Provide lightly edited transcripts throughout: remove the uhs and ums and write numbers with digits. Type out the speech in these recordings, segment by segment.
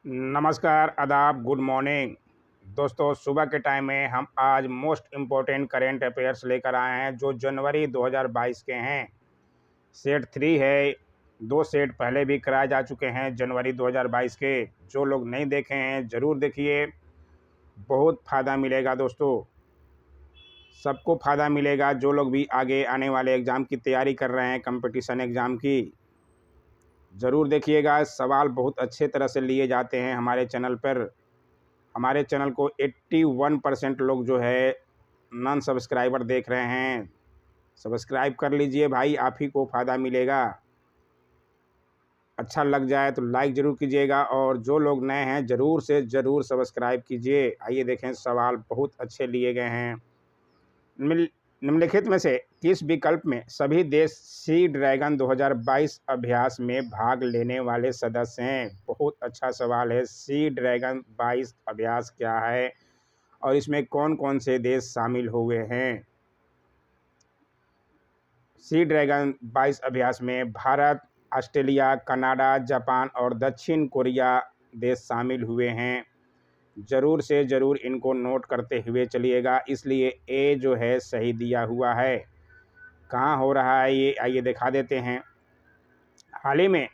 नमस्कार, आदाब, good morning. दोस्तों, सुबह के टाइम में हम आज मोस्ट इम्पोर्टेंट करेंट अफेयर्स लेकर आए हैं जो जनवरी 2022 के हैं। सेट 3 है। 2 सेट पहले भी कराए जा चुके हैं जनवरी 2022 के। जो लोग नहीं देखे हैं ज़रूर देखिए, बहुत फ़ायदा मिलेगा दोस्तों। सबको फ़ायदा मिलेगा जो लोग भी आगे आने वाले एग्ज़ाम की तैयारी कर रहे हैं, कंपटीशन एग्ज़ाम की। ज़रूर देखिएगा, सवाल बहुत अच्छे तरह से लिए जाते हैं हमारे चैनल पर। हमारे चैनल को 81% लोग जो है नॉन सब्सक्राइबर देख रहे हैं। सब्सक्राइब कर लीजिए भाई, आप ही को फ़ायदा मिलेगा। अच्छा लग जाए तो लाइक ज़रूर कीजिएगा और जो लोग नए हैं ज़रूर से ज़रूर सब्सक्राइब कीजिए। आइए देखें, सवाल बहुत अच्छे लिए गए हैं। निम्नलिखित में से किस विकल्प में सभी देश सी ड्रैगन 2022 अभ्यास में भाग लेने वाले सदस्य हैं? बहुत अच्छा सवाल है। सी ड्रैगन 22 अभ्यास क्या है और इसमें कौन कौन से देश शामिल हुए हैं? सी ड्रैगन 22 अभ्यास में भारत, ऑस्ट्रेलिया, कनाडा, जापान और दक्षिण कोरिया देश शामिल हुए हैं। ज़रूर से ज़रूर इनको नोट करते हुए चलिएगा, इसलिए ए जो है सही दिया हुआ है। कहाँ हो रहा है ये, आइए दिखा देते हैं। हाल ही में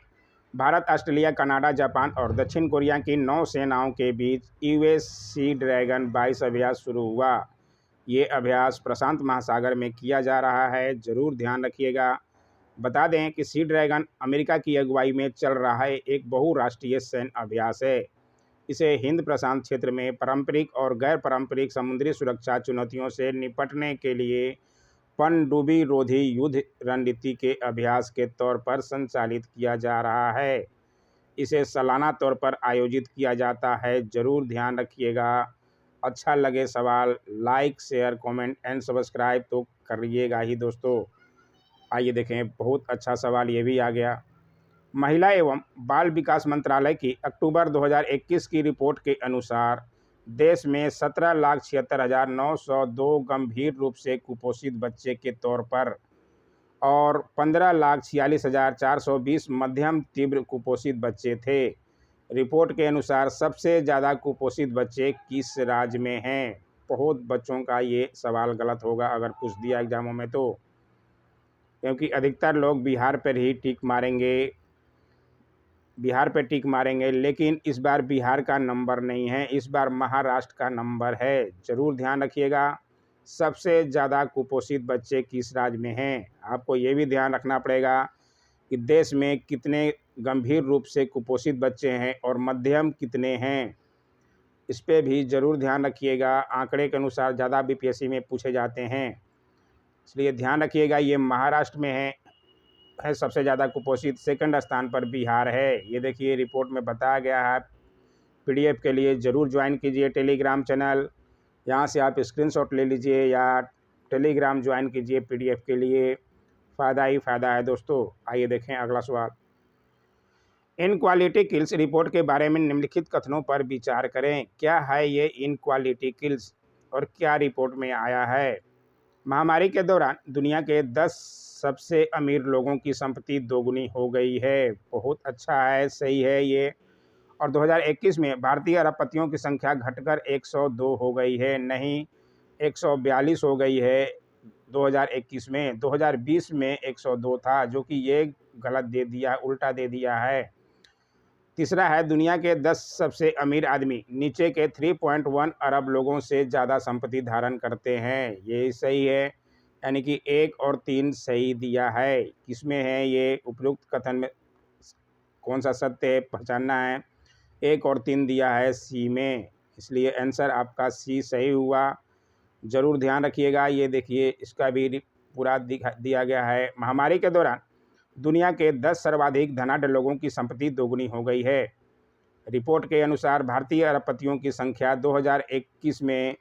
भारत, ऑस्ट्रेलिया, कनाडा, जापान और दक्षिण कोरिया की 9 सेनाओं के बीच यूएस सी ड्रैगन 22 अभ्यास शुरू हुआ। ये अभ्यास प्रशांत महासागर में किया जा रहा है, ज़रूर ध्यान रखिएगा। बता दें कि सी ड्रैगन अमेरिका की अगुवाई में चल रहा है एक बहुराष्ट्रीय सैन्य अभ्यास है। इसे हिंद प्रशांत क्षेत्र में पारंपरिक और गैर पारंपरिक समुद्री सुरक्षा चुनौतियों से निपटने के लिए पनडुब्बी रोधी युद्ध रणनीति के अभ्यास के तौर पर संचालित किया जा रहा है। इसे सालाना तौर पर आयोजित किया जाता है, ज़रूर ध्यान रखिएगा। अच्छा लगे सवाल, like, share, comment and subscribe तो करिएगा ही दोस्तों। आइए देखें, बहुत अच्छा सवाल ये भी आ गया। महिला एवं बाल विकास मंत्रालय की अक्टूबर 2021 की रिपोर्ट के अनुसार देश में 17,76,902 गंभीर रूप से कुपोषित बच्चे के तौर पर और 15,46,420 मध्यम तीव्र कुपोषित बच्चे थे। रिपोर्ट के अनुसार सबसे ज़्यादा कुपोषित बच्चे किस राज्य में हैं? बहुत बच्चों का ये सवाल गलत होगा अगर पूछ दिया एग्जामों में तो, क्योंकि अधिकतर लोग बिहार पर ही टिक मारेंगे। बिहार पे टिक मारेंगे, लेकिन इस बार बिहार का नंबर नहीं है, इस बार महाराष्ट्र का नंबर है। ज़रूर ध्यान रखिएगा, सबसे ज़्यादा कुपोषित बच्चे किस राज्य में हैं। आपको ये भी ध्यान रखना पड़ेगा कि देश में कितने गंभीर रूप से कुपोषित बच्चे हैं और मध्यम कितने हैं, इस पर भी ज़रूर ध्यान रखिएगा। आंकड़े के अनुसार ज़्यादा बीपीएससी में पूछे जाते हैं, इसलिए ध्यान रखिएगा। ये महाराष्ट्र में है सबसे ज़्यादा कुपोषित, सेकंड स्थान पर बिहार है। ये देखिए रिपोर्ट में बताया गया है। पीडीएफ के लिए ज़रूर ज्वाइन कीजिए टेलीग्राम चैनल, यहाँ से आप स्क्रीनशॉट ले लीजिए या टेलीग्राम ज्वाइन कीजिए पीडीएफ के लिए। फ़ायदा ही फ़ायदा है दोस्तों। आइए देखें अगला सवाल। इनक्वालिटी किल्स रिपोर्ट के बारे में निम्नलिखित कथनों पर विचार करें। क्या है ये इनक्वालिटी किल्स और क्या रिपोर्ट में आया है? महामारी के दौरान दुनिया के 10 सबसे अमीर लोगों की संपत्ति दोगुनी हो गई है। बहुत अच्छा है, सही है ये। और 2021 में भारतीय अरबपतियों की संख्या घटकर 102 हो गई है, नहीं 142 हो गई है 2021 में। 2020 में 102 था, जो कि ये गलत दे दिया, उल्टा दे दिया है। तीसरा है, दुनिया के 10 सबसे अमीर आदमी नीचे के 3.1 अरब लोगों से ज़्यादा संपत्ति धारण करते हैं। ये सही है, यानी कि 1 और 3 सही दिया है। किसमें है ये उपयुक्त कथन में कौन सा सत्य है पहचानना है। 1 और 3 दिया है सी में, इसलिए आंसर आपका सी सही हुआ। ज़रूर ध्यान रखिएगा। ये देखिए, इसका भी पूरा दिया गया है। महामारी के दौरान दुनिया के 10 सर्वाधिक धनाढ्य लोगों की संपत्ति दोगुनी हो गई है। रिपोर्ट के अनुसार भारतीय अरबपतियों की संख्या 2021 में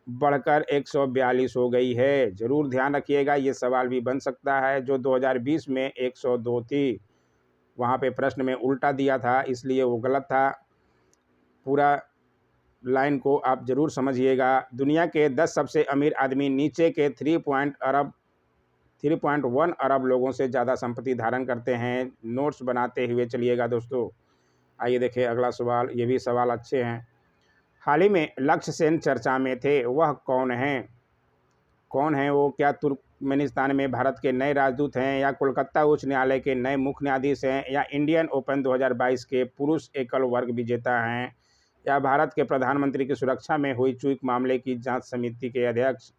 बढ़कर 142 हो गई है। ज़रूर ध्यान रखिएगा, ये सवाल भी बन सकता है। जो 2020 में 102 थी, वहाँ पे प्रश्न में उल्टा दिया था, इसलिए वो गलत था। पूरा लाइन को आप ज़रूर समझिएगा। दुनिया के 10 सबसे अमीर आदमी नीचे के 3.1 अरब लोगों से ज़्यादा संपत्ति धारण करते हैं। नोट्स बनाते हुए चलिएगा दोस्तों। आइए देखें अगला सवाल, ये भी सवाल अच्छे हैं। हाल ही में लक्ष्य सेन चर्चा में थे, वह कौन हैं? कौन हैं वो? क्या तुर्कमेनिस्तान में भारत के नए राजदूत हैं, या कोलकाता उच्च न्यायालय के नए मुख्य न्यायाधीश हैं, या इंडियन ओपन 2022 के पुरुष एकल वर्ग विजेता हैं, या भारत के प्रधानमंत्री की सुरक्षा में हुई चूक मामले की जांच समिति के अध्यक्ष?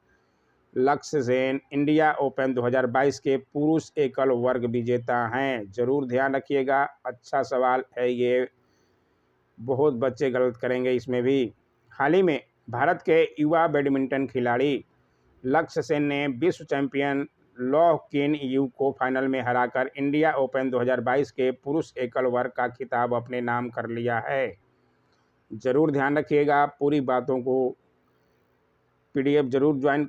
लक्ष्य सेन इंडिया ओपन 2022 के पुरुष एकल वर्ग विजेता हैं। जरूर ध्यान रखिएगा, अच्छा सवाल है ये, बहुत बच्चे गलत करेंगे इसमें भी। हाल ही में भारत के युवा बैडमिंटन खिलाड़ी लक्ष्य सेन ने विश्व चैंपियन लॉ किन यू को फाइनल में हराकर इंडिया ओपन 2022 के पुरुष एकल वर्ग का खिताब अपने नाम कर लिया है। जरूर ध्यान रखिएगा, पूरी बातों को पीडीएफ जरूर ज्वाइन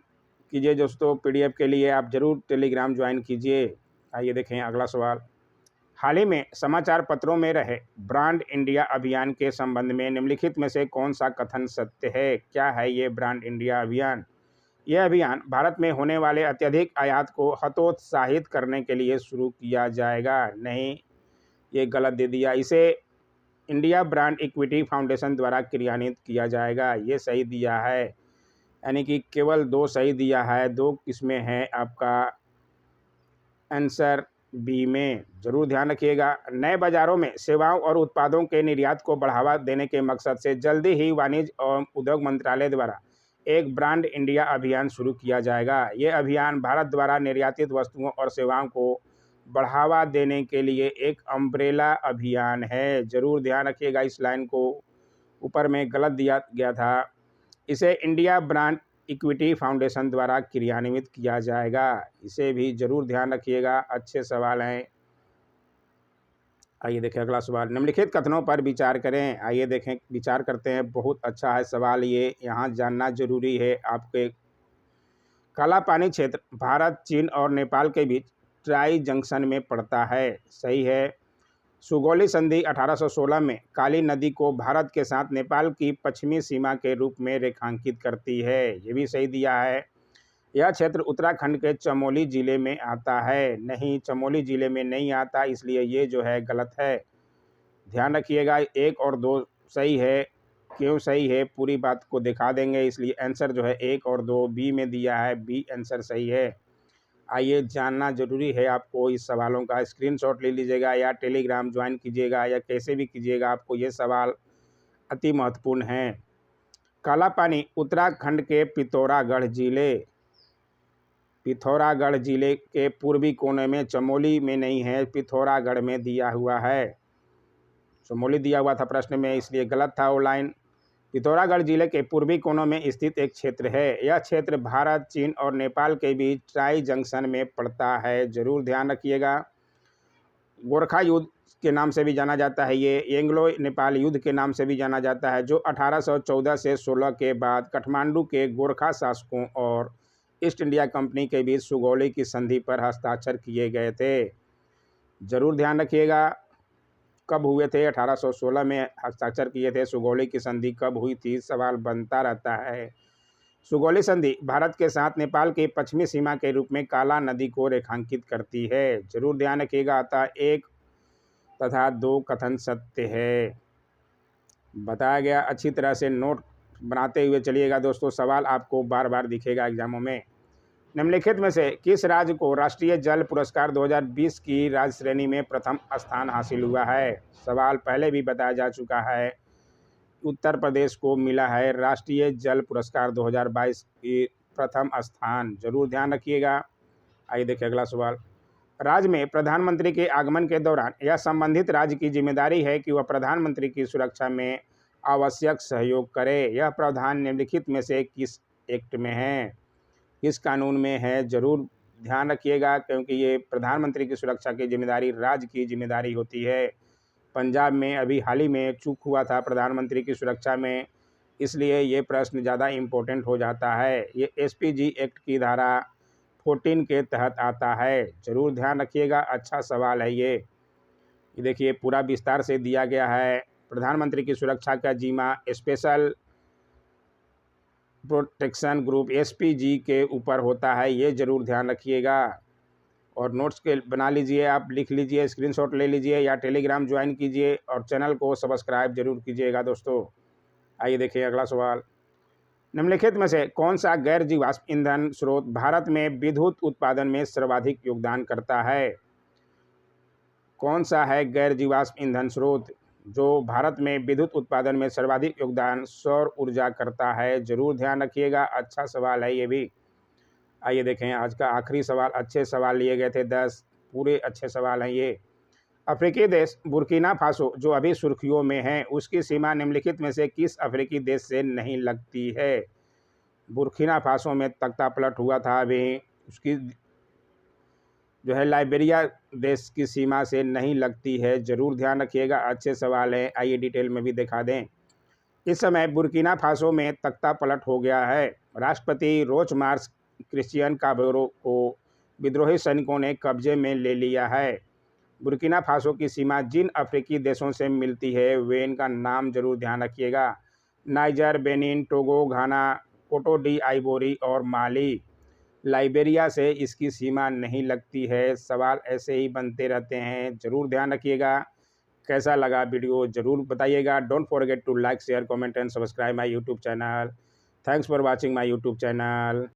कीजिए दोस्तों। पीडीएफ के लिए आप जरूर टेलीग्राम ज्वाइन कीजिए। आइए देखें अगला सवाल। हाल ही में समाचार पत्रों में रहे ब्रांड इंडिया अभियान के संबंध में निम्नलिखित में से कौन सा कथन सत्य है? क्या है ये ब्रांड इंडिया अभियान? यह अभियान भारत में होने वाले अत्यधिक आयात को हतोत्साहित करने के लिए शुरू किया जाएगा। नहीं, ये गलत दे दिया। इसे इंडिया ब्रांड इक्विटी फाउंडेशन द्वारा क्रियान्वित किया जाएगा, ये सही दिया है। यानी कि केवल 2 सही दिया है, 2 किसमें है आपका आंसर बी में। जरूर ध्यान रखिएगा। नए बाजारों में सेवाओं और उत्पादों के निर्यात को बढ़ावा देने के मकसद से जल्दी ही वाणिज्य और उद्योग मंत्रालय द्वारा एक ब्रांड इंडिया अभियान शुरू किया जाएगा। ये अभियान भारत द्वारा निर्यातित वस्तुओं और सेवाओं को बढ़ावा देने के लिए एक अम्ब्रेला अभियान है। जरूर ध्यान रखिएगा, इस लाइन को ऊपर में गलत दिया गया था। इसे इंडिया ब्रांड इक्विटी फाउंडेशन द्वारा क्रियान्वित किया जाएगा, इसे भी जरूर ध्यान रखिएगा। अच्छे सवाल हैं। आइए देखें अगला सवाल। निम्नलिखित कथनों पर विचार करें। आइए देखें, विचार करते हैं। बहुत अच्छा है सवाल ये, यहाँ जानना जरूरी है आपके। काला पानी क्षेत्र भारत, चीन और नेपाल के बीच ट्राई जंक्शन में पड़ता है, सही है। सुगौली संधि 1816 में काली नदी को भारत के साथ नेपाल की पश्चिमी सीमा के रूप में रेखांकित करती है, ये भी सही दिया है। यह क्षेत्र उत्तराखंड के चमोली जिले में आता है। नहीं, चमोली जिले में नहीं आता, इसलिए ये जो है गलत है। ध्यान रखिएगा, 1 और 2 सही है। क्यों सही है पूरी बात को दिखा देंगे, इसलिए आंसर जो है 1 और 2 बी में दिया है, बी आंसर सही है। आइए, जानना जरूरी है आपको इस सवालों का। स्क्रीनशॉट ले लीजिएगा या टेलीग्राम ज्वाइन कीजिएगा या कैसे भी कीजिएगा, आपको ये सवाल अति महत्वपूर्ण हैं। काला पानी उत्तराखंड के पिथौरागढ़ जिले के पूर्वी कोने में, चमोली में नहीं है, पिथौरागढ़ में दिया हुआ है। चमोली दिया हुआ था प्रश्न में, इसलिए गलत था वो लाइन। पिथौरागढ़ जिले के पूर्वी कोनों में स्थित एक क्षेत्र है। यह क्षेत्र भारत, चीन और नेपाल के बीच ट्राई जंक्शन में पड़ता है। जरूर ध्यान रखिएगा। गोरखा युद्ध के नाम से भी जाना जाता है, ये एंग्लो नेपाल युद्ध के नाम से भी जाना जाता है, जो 1814 से 16 के बाद काठमांडू के गोरखा शासकों और ईस्ट इंडिया कंपनी के बीच सुगौली की संधि पर हस्ताक्षर किए गए थे। जरूर ध्यान रखिएगा, कब हुए थे? 1816 में हस्ताक्षर किए थे। सुगौली की संधि कब हुई थी, सवाल बनता रहता है। सुगौली संधि भारत के साथ नेपाल की पश्चिमी सीमा के रूप में काला नदी को रेखांकित करती है। जरूर ध्यान रखिएगा। अतः 1 तथा 2 कथन सत्य है, बताया गया। अच्छी तरह से नोट बनाते हुए चलिएगा दोस्तों, सवाल आपको बार बार दिखेगा एग्जामों में। निम्नलिखित में से किस राज्य को राष्ट्रीय जल पुरस्कार 2020 की राज्य श्रेणी में प्रथम स्थान हासिल हुआ है? सवाल पहले भी बताया जा चुका है। उत्तर प्रदेश को मिला है राष्ट्रीय जल पुरस्कार 2022 की प्रथम स्थान। जरूर ध्यान रखिएगा। आइए देखिए अगला सवाल। राज्य में प्रधानमंत्री के आगमन के दौरान यह संबंधित राज्य की जिम्मेदारी है कि वह प्रधानमंत्री की सुरक्षा में आवश्यक सहयोग करे। यह प्रावधान निम्नलिखित में से किस एक्ट में है, किस कानून में है? जरूर ध्यान रखिएगा, क्योंकि ये प्रधानमंत्री की सुरक्षा की जिम्मेदारी राज्य की जिम्मेदारी होती है। पंजाब में अभी हाल ही में चूक हुआ था प्रधानमंत्री की सुरक्षा में, इसलिए ये प्रश्न ज़्यादा इम्पोर्टेंट हो जाता है। ये एसपीजी एक्ट की धारा 14 के तहत आता है। जरूर ध्यान रखिएगा, अच्छा सवाल है ये। देखिए पूरा विस्तार से दिया गया है। प्रधानमंत्री की सुरक्षा का जिम्मा स्पेशल प्रोटेक्शन ग्रुप एसपीजी के ऊपर होता है, ये जरूर ध्यान रखिएगा। और नोट्स के बना लीजिए, आप लिख लीजिए, स्क्रीनशॉट ले लीजिए या टेलीग्राम ज्वाइन कीजिए और चैनल को सब्सक्राइब जरूर कीजिएगा दोस्तों। आइए देखिए अगला सवाल। निम्नलिखित में से कौन सा गैर जीवाश्म ईंधन स्रोत भारत में विद्युत उत्पादन में सर्वाधिक योगदान करता है? कौन सा है गैर जीवाश्म ईंधन स्रोत जो भारत में विद्युत उत्पादन में सर्वाधिक योगदान सौर ऊर्जा करता है? जरूर ध्यान रखिएगा, अच्छा सवाल है ये भी। आइए देखें आज का आखिरी सवाल। अच्छे सवाल लिए गए थे 10, पूरे अच्छे सवाल हैं ये। अफ्रीकी देश बुर्किना फासो जो अभी सुर्खियों में है, उसकी सीमा निम्नलिखित में से किस अफ्रीकी देश से नहीं लगती है? बुर्किना फासो में तख्ता पलट हुआ था अभी, उसकी जो है लाइबेरिया देश की सीमा से नहीं लगती है। जरूर ध्यान रखिएगा, अच्छे सवाल हैं। आइए डिटेल में भी दिखा दें। इस समय बुर्किना फासो में तख्ता पलट हो गया है। राष्ट्रपति रोच मार्च क्रिश्चियन काबोरो को विद्रोही सैनिकों ने कब्जे में ले लिया है। बुर्किना फासो की सीमा जिन अफ्रीकी देशों से मिलती है वे इनका नाम जरूर ध्यान रखिएगा: नाइजर, बेनिन, टोगो, घाना, कोटो डी आइवोरी और माली। लाइबेरिया से इसकी सीमा नहीं लगती है। सवाल ऐसे ही बनते रहते हैं, जरूर ध्यान रखिएगा। कैसा लगा वीडियो जरूर बताइएगा। Don't forget to like, share, comment and subscribe my YouTube channel. Thanks for watching my YouTube channel.